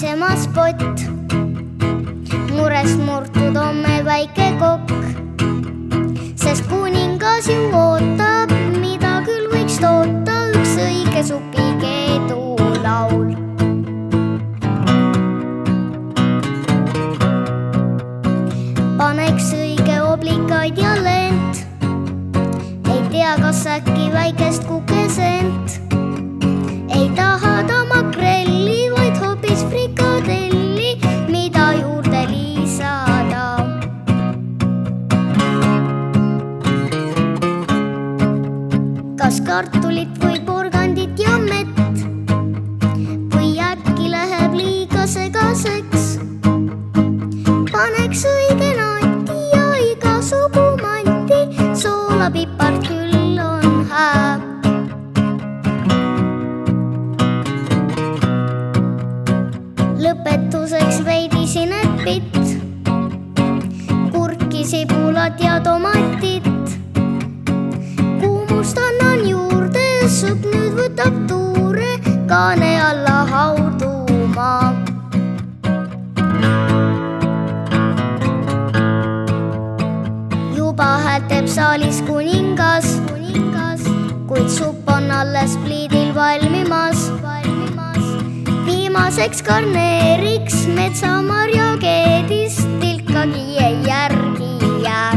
varisemas pott. Murest murtud on meil väike kokk, sest kuningas ju ootab, mida küll võiks toota, üks õige supikeedulaul. Paneks õige oblikaid ja lent, ei tea, kas äkki väikest kukesent. Ei taha ta makrelli, vaid hoopis frikadelli, mida juurde lisada. Kas kartulit või porgandit ja mett või äkki läheb liiga segaseks? Paneks õige nati ja igasugu manti, soolapipart küll on hää. Lõpetuseks veidi sinepit, kurki, sibulat ja tomatit. Kuumust annan juurde, sõpp nüüd võtab tuure, kaane alla hauduma. Juba häält teeb saalis kuningas, kuid supp on alles pliidil valmimas. Viimaseks garneeriks metsamarjakeedist tilkagi ei järgi jää.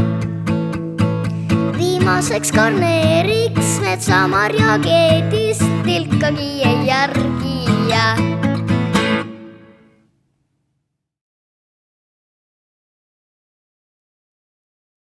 Viimaseks garneeriks metsamarjakeedist tilkagi ei järgi jää.